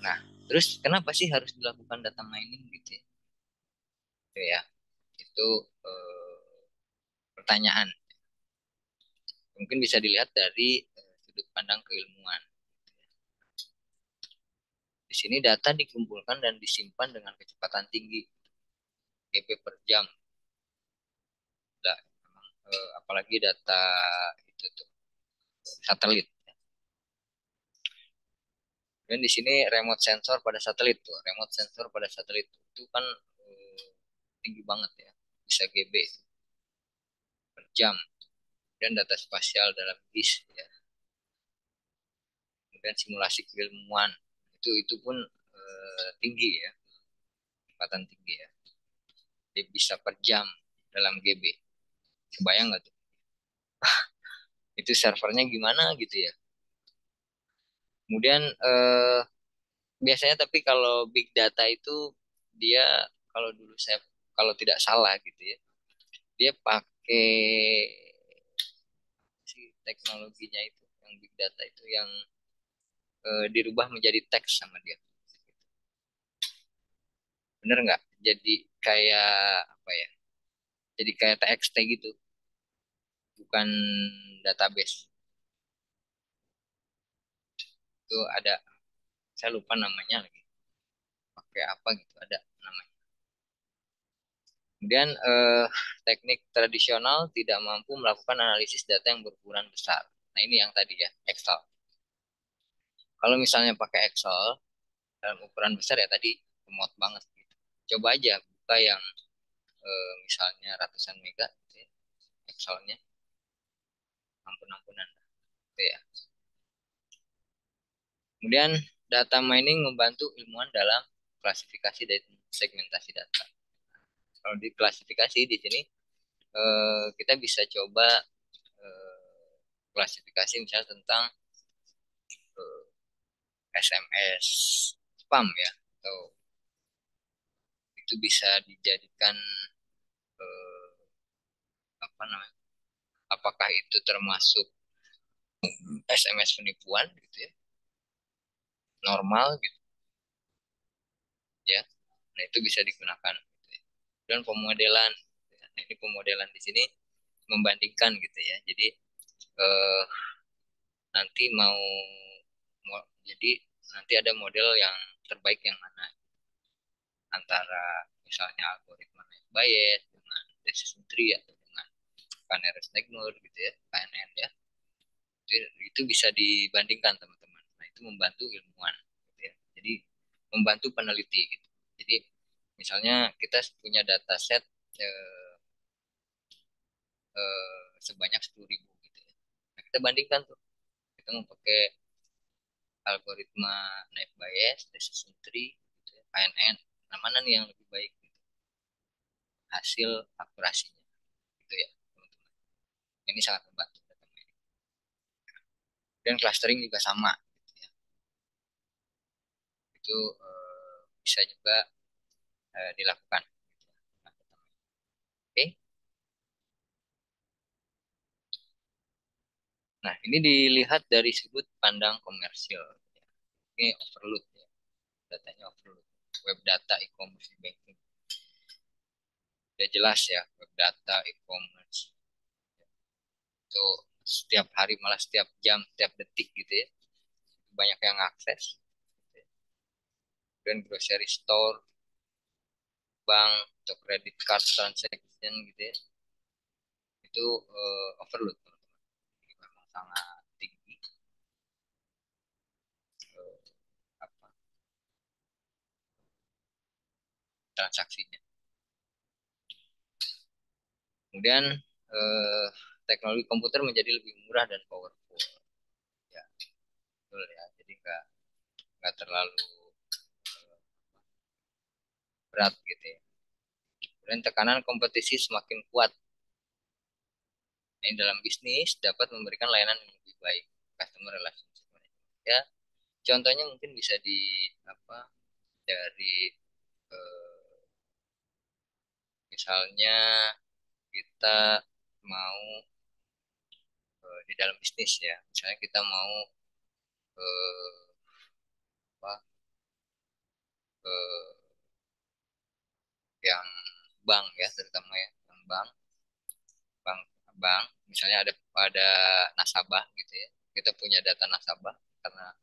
nah terus kenapa sih harus dilakukan data mining gitu ya, itu ya, itu pertanyaan. Mungkin bisa dilihat dari sudut pandang keilmuan. Di sini data dikumpulkan dan disimpan dengan kecepatan tinggi, GB per jam. Nah, apalagi data itu tuh satelit. Dan di sini remote sensor pada satelit tuh, remote sensor pada satelit itu kan tinggi banget ya, bisa GB per jam. Dan data spasial dalam disk ya. Kemudian simulasi keilmuan itu pun tinggi ya, kecepatan tinggi ya. Dia bisa per jam dalam GB. Kebayang nggak tuh? Itu servernya gimana gitu ya. Kemudian biasanya tapi kalau big data itu dia, kalau dulu saya, kalau tidak salah gitu ya, dia pakai si teknologinya itu, yang big data itu yang dirubah menjadi teks sama dia. Bener nggak? Jadi kayak apa ya? Jadi kayak TXT gitu, bukan database. Itu ada, saya lupa namanya lagi. Pakai apa gitu, ada namanya. Kemudian teknik tradisional tidak mampu melakukan analisis data yang berukuran besar. Nah, ini yang tadi ya, Excel. Kalau misalnya pakai Excel dalam ukuran besar ya tadi, lemot banget gitu. Coba aja buka yang misalnya ratusan mega gitu ya, Excelnya, ampun-ampunan gitu ya. Kemudian data mining membantu ilmuwan dalam klasifikasi dan segmentasi data. Kalau di klasifikasi di sini kita bisa coba klasifikasi misalnya tentang eh, SMS spam ya, atau itu bisa dijadikan eh, apa namanya? Apakah itu termasuk SMS penipuan gitu ya, normal gitu ya. Nah, itu bisa digunakan gitu ya. Dan pemodelan, nah, ini pemodelan di sini membandingkan gitu ya. Jadi eh, nanti jadi nanti ada model yang terbaik yang mana antara misalnya algoritma Bayes dengan decision tree atau dengan Canary-Snake-Moore gitu ya, KNN ya. Itu bisa dibandingkan teman-teman. Nah, itu membantu ilmuwan gitu ya. Jadi membantu peneliti gitu. Jadi misalnya kita punya data set eh, sebanyak 10.000 gitu ya. Nah, kita bandingkan tuh. Kita mau pakai algoritma Naive Bayes, decision tree, gitu ya, KNN. Nah, mana nih yang lebih baik gitu, hasil akurasinya gitu ya, teman-teman. Ini sangat membantu data mining. Dan clustering juga sama gitu ya. Itu bisa juga dilakukan gitu ya. Oke. Nah, ini dilihat dari sudut pandang komersil. Ini overload ya. Datanya overload. Web data, e-commerce, banking. Udah jelas ya, web data, e-commerce. Itu setiap hari, malah setiap jam, setiap detik gitu ya. Banyak yang akses. Dan grocery store, bank, atau credit card transaction gitu ya. Itu overload, teman-teman. Ini memang sangat tinggi apa transaksinya. Kemudian eh, teknologi komputer menjadi lebih murah dan powerful. Ya, betul ya. Jadi nggak terlalu berat gitu ya. Dan tekanan kompetisi semakin kuat. Ini dalam bisnis dapat memberikan layanan yang lebih baik, customer relationship management. Ya, contohnya mungkin bisa di apa dari eh, misalnya kita mau di dalam bisnis ya, misalnya kita mau eh, apa eh, yang bank ya, terutama ya, yang bank bank misalnya ada nasabah gitu ya, kita punya data nasabah karena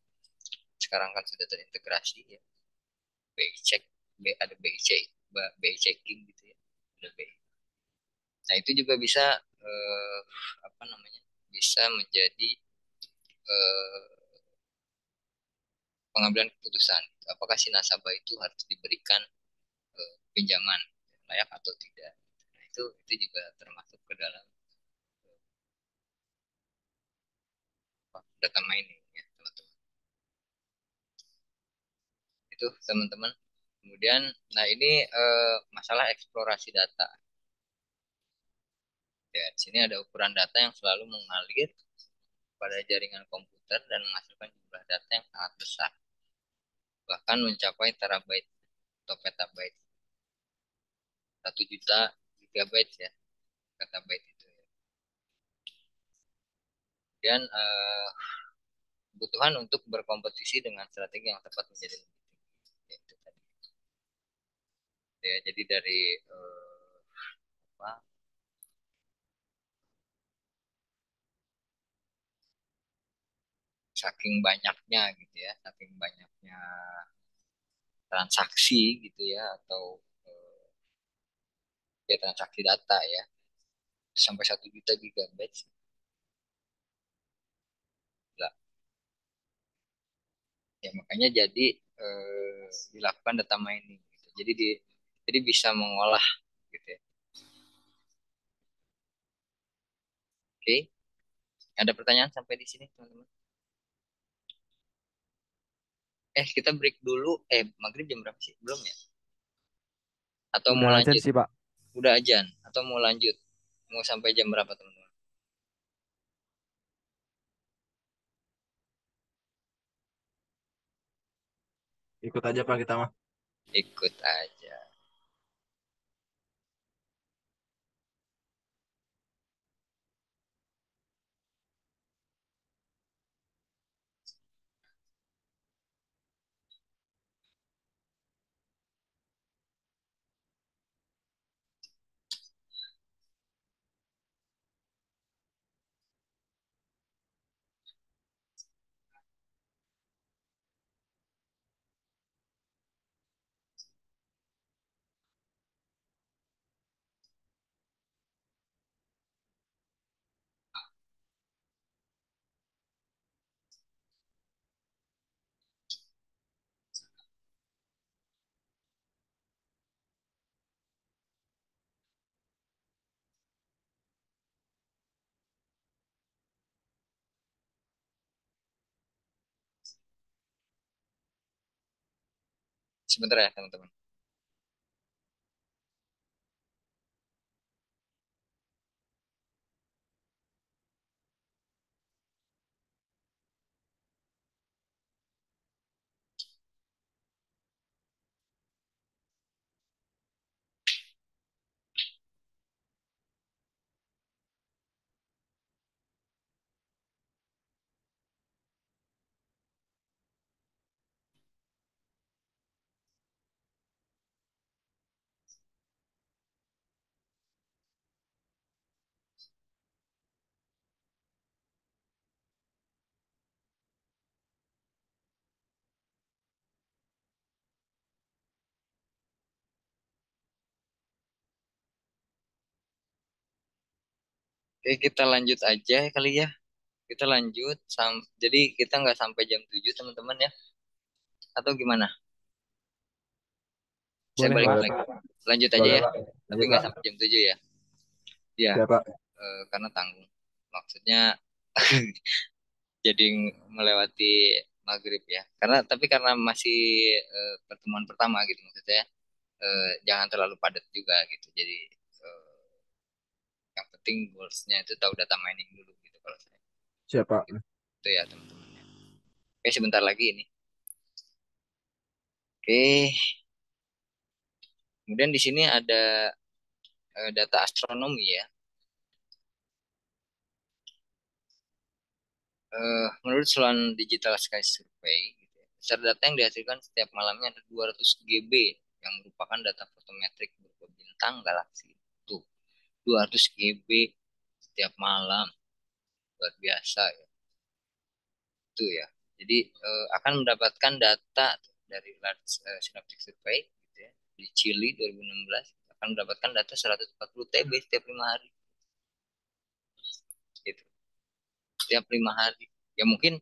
sekarang kan sudah terintegrasi ya, BI check, ada BI check, BI checking gitu ya, ada BI. Nah, itu juga bisa eh, apa namanya, bisa menjadi eh, pengambilan keputusan apakah si nasabah itu harus diberikan pinjaman layak atau tidak. Nah, itu juga termasuk ke dalam data mining ya, teman-teman. Itu teman-teman. Kemudian, nah ini masalah eksplorasi data. Ya, di sini ada ukuran data yang selalu mengalir pada jaringan komputer dan menghasilkan jumlah data yang sangat besar, bahkan mencapai terabyte atau petabyte, 1 juta gigabyte ya, petabyte itu. Dan kebutuhan untuk berkompetisi dengan strategi yang tepat menjadi lebih tinggi. Ya, itu tadi. Ya, jadi dari apa, saking banyaknya gitu ya, saking banyaknya transaksi gitu ya, atau ya transaksi data ya, sampai 1 juta gigabyte lah. Ya, makanya jadi dilakukan data mining gitu. Jadi bisa mengolah gitu ya. Oke, ada pertanyaan sampai di sini teman-teman? Kita break dulu. Maghrib jam berapa sih? Belum ya? Atau mau Udah azan lanjut? sih, Pak. Udah ajan atau mau lanjut? Mau sampai jam berapa teman-teman? Ikut aja Pak kita mah. Ikut aja. Sebentar ya teman-teman. Oke, kita lanjut aja kali ya. Kita lanjut. Jadi kita nggak sampai jam 7 teman-teman ya. Atau gimana? Saya Boleh balik Pak. Boleh lagi. Pak. Lanjut aja Boleh ya. Pak. Tapi Lanjut nggak Pak. sampai jam 7 ya. Ya, Ya Pak. karena tanggung. Maksudnya jadi melewati maghrib ya. Karena masih pertemuan pertama gitu maksudnya. Jangan terlalu padat juga gitu. Jadi yang penting goalsnya itu tahu data mining dulu gitu kalau saya. Siapa? Itu ya teman-teman. Oke, sebentar lagi ini. Oke, kemudian di sini ada data astronomi ya. Menurut Sloan Digital Sky Survey, gitu ya, besar data yang dihasilkan setiap malamnya ada 200 GB yang merupakan data fotometrik berupa bintang galaksi. Tuh, 200 GB setiap malam, luar biasa ya. Itu ya. Jadi akan mendapatkan data dari Large Synoptic Survey gitu ya, di Chile 2016 akan mendapatkan data 140 TB setiap 5 hari. Gitu. Setiap 5 hari. Ya mungkin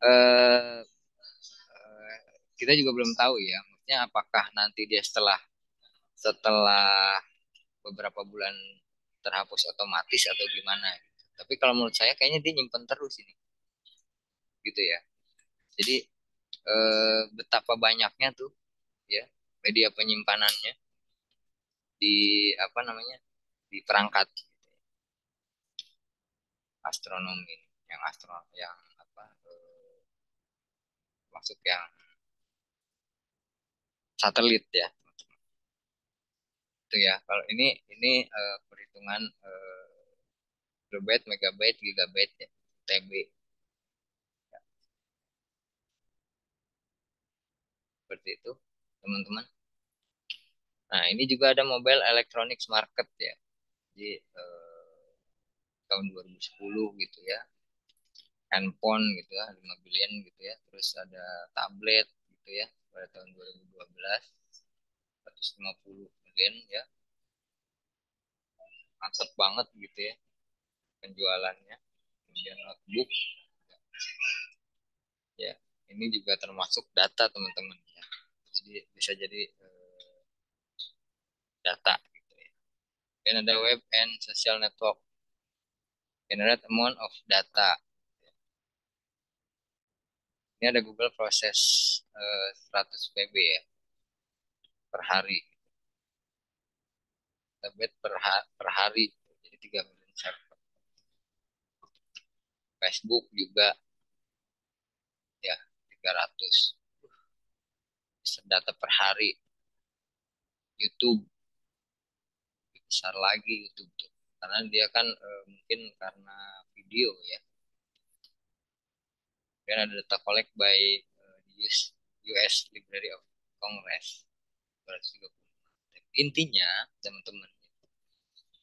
eh, kita juga belum tahu ya, maksudnya apakah nanti dia setelah setelah beberapa bulan terhapus otomatis atau gimana gitu. Tapi kalau menurut saya kayaknya dia nyimpen terus ini, gitu ya. Jadi betapa banyaknya tuh ya media penyimpanannya di apa namanya di perangkat astronomi yang yang apa masuk yang satelit ya itu ya. Kalau ini perhitungan kilobyte, megabyte, gigabyte ya, TB ya, seperti itu teman-teman. Nah, ini juga ada Mobile Electronics Market ya. Jadi tahun 2010 gitu ya. Handphone gitu ya, 5 billion gitu ya. Terus ada tablet gitu ya pada tahun 2012 150 million ya. Mantap banget gitu ya penjualannya. Kemudian notebook ya. Ini juga termasuk data teman-teman ya. Jadi bisa jadi data gitu ya. Dan ada web and social network generate amount of data. Ini ada Google proses 100 PB ya per hari. database per hari. Jadi 3 million server. Facebook juga ya 300 data per hari. YouTube besar lagi YouTube tuh. Karena dia kan mungkin karena video ya. Dan ada data collect by US Library of Congress. 235. Intinya teman-teman,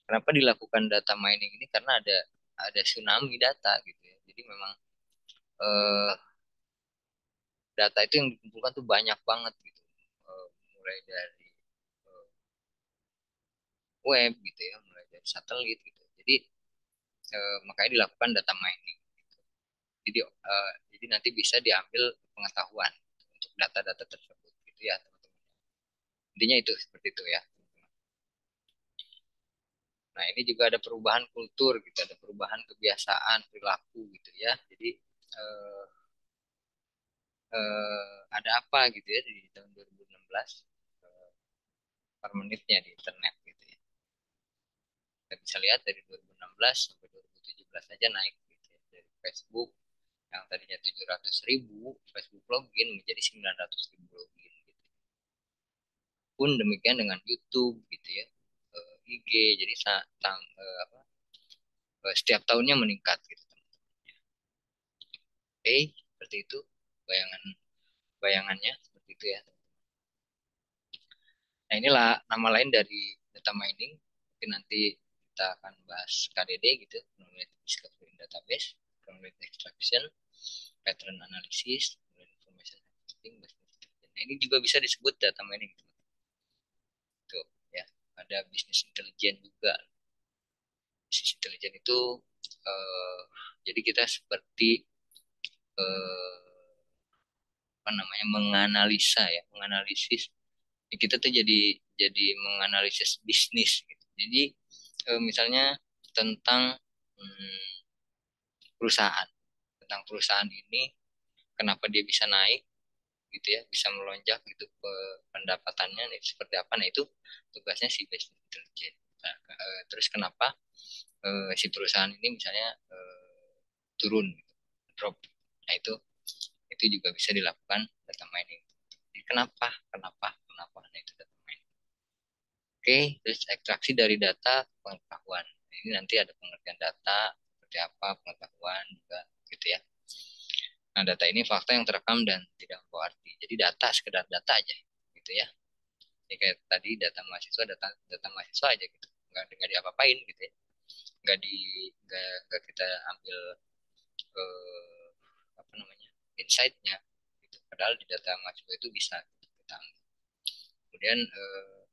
kenapa dilakukan data mining ini karena ada tsunami data gitu ya. Jadi memang eh, data itu yang dikumpulkan tuh banyak banget gitu. Mulai dari eh, web gitu ya, mulai dari satelit gitu. Jadi makanya dilakukan data mining. Jadi nanti bisa diambil pengetahuan untuk data-data tersebut gitu ya teman-teman. Intinya itu seperti itu ya. Nah, ini juga ada perubahan kultur gitu, ada perubahan kebiasaan, perilaku gitu ya. Jadi eh, ada apa gitu ya di tahun 2016 eh, per menitnya di internet gitu ya. Kita bisa lihat dari 2016 sampai 2017 aja naik gitu ya. Dari Facebook yang tadinya 700.000 Facebook login menjadi 900.000 login gitu. Pun demikian dengan YouTube gitu ya. IG jadi setiap tahunnya meningkat gitu. Oke, seperti itu bayangannya seperti itu ya. Nah, inilah nama lain dari data mining. Mungkin nanti kita akan bahas KDD gitu, Cumulative Discovery in Database, Cumulative Extraction, Pattern Analysis, Information Harvesting, Business Intelligence. Nah, ini juga bisa disebut data mining. Tuh, ya. Ada Business Intelligence juga. Business Intelligence itu eh, jadi kita seperti eh, apa namanya menganalisa ya, menganalisis. Kita tuh jadi menganalisis bisnis gitu. Jadi misalnya tentang hmm, perusahaan, tentang perusahaan ini kenapa dia bisa naik gitu ya, bisa melonjak gitu ke pendapatannya nih, seperti apa. Nah, itu tugasnya si business intelligence. Nah, terus kenapa si perusahaan ini misalnya turun gitu, drop. Nah, itu juga bisa dilakukan data mining. Jadi kenapa, nah itu data mining. Oke, terus ekstraksi dari data pengetahuan. Ini nanti ada pengertian data seperti apa, pengetahuan juga gitu ya. Nah, data ini fakta yang terekam dan tidak membawa arti. Jadi data sekedar data aja gitu ya. Jadi kayak tadi data mahasiswa, data mahasiswa aja gitu. Nggak diapa-apain gitu ya. Nggak di nggak kita ambil eh, apa namanya insight-nya gitu. Padahal di data mahasiswa itu bisa kita ambil. Kemudian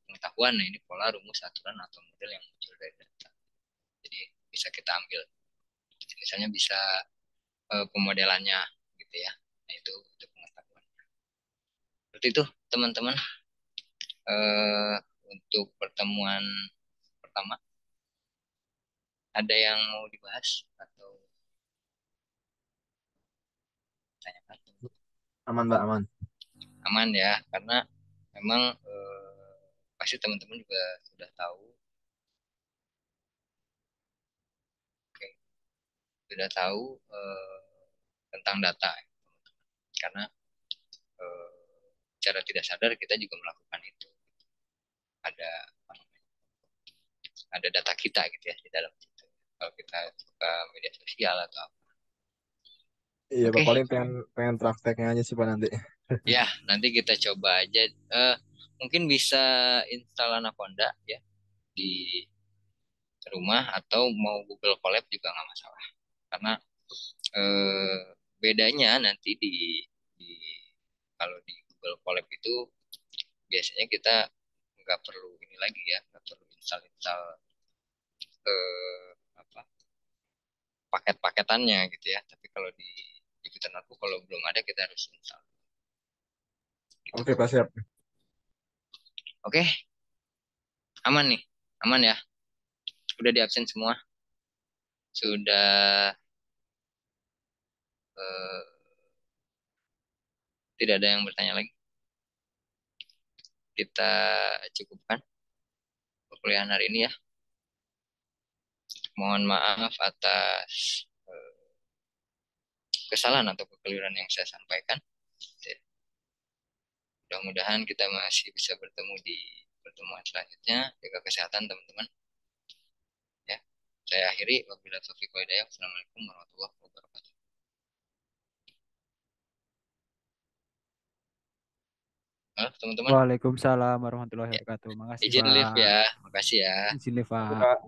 pengetahuan, nah ini pola, rumus, aturan atau model yang muncul dari data. Jadi bisa kita ambil. Misalnya bisa pemodelannya gitu ya. Nah, itu pengetahuan. Seperti itu teman-teman eh, untuk pertemuan pertama. Ada yang mau dibahas atau tanyakan? Aman, Mbak, aman. Aman ya, karena memang pasti teman-teman juga sudah tahu, oke, sudah tahu tentang data, karena eh, secara tidak sadar kita juga melakukan itu. Ada apa namanya, ada data kita gitu ya di dalam situ. Kalau kita buka media sosial atau apa. Iya, Pak, Oke, paling pengen prakteknya aja sih, Pak, nanti. ya nanti kita coba aja. Mungkin bisa install Anaconda ya di rumah atau mau Google Colab juga nggak masalah. Karena eh, bedanya nanti di kalau di Google Colab itu biasanya kita nggak perlu ini lagi ya, nggak perlu install apa paket-paketannya gitu ya. Tapi kalau di Jupyter Notebook kalau belum ada kita harus install. Gitu. Oke, Pak, siap. Oke, aman nih, aman ya. Udah di absen semua, sudah eh, tidak ada yang bertanya lagi. Kita cukupkan. perkuliahan hari ini ya. Mohon maaf atas kesalahan atau kekeliruan yang saya sampaikan. Mudah-mudahan kita masih bisa bertemu di pertemuan selanjutnya. Jaga kesehatan teman-teman. Ya, saya akhiri. Wabillahi taufiq wal hidayah. Assalamualaikum warahmatullahi wabarakatuh. Halo teman-teman. Waalaikumsalam warahmatullahi Ya, wabarakatuh. Makasih izin live Pak. ya. Makasih ya. Izin live, Pak. Pak.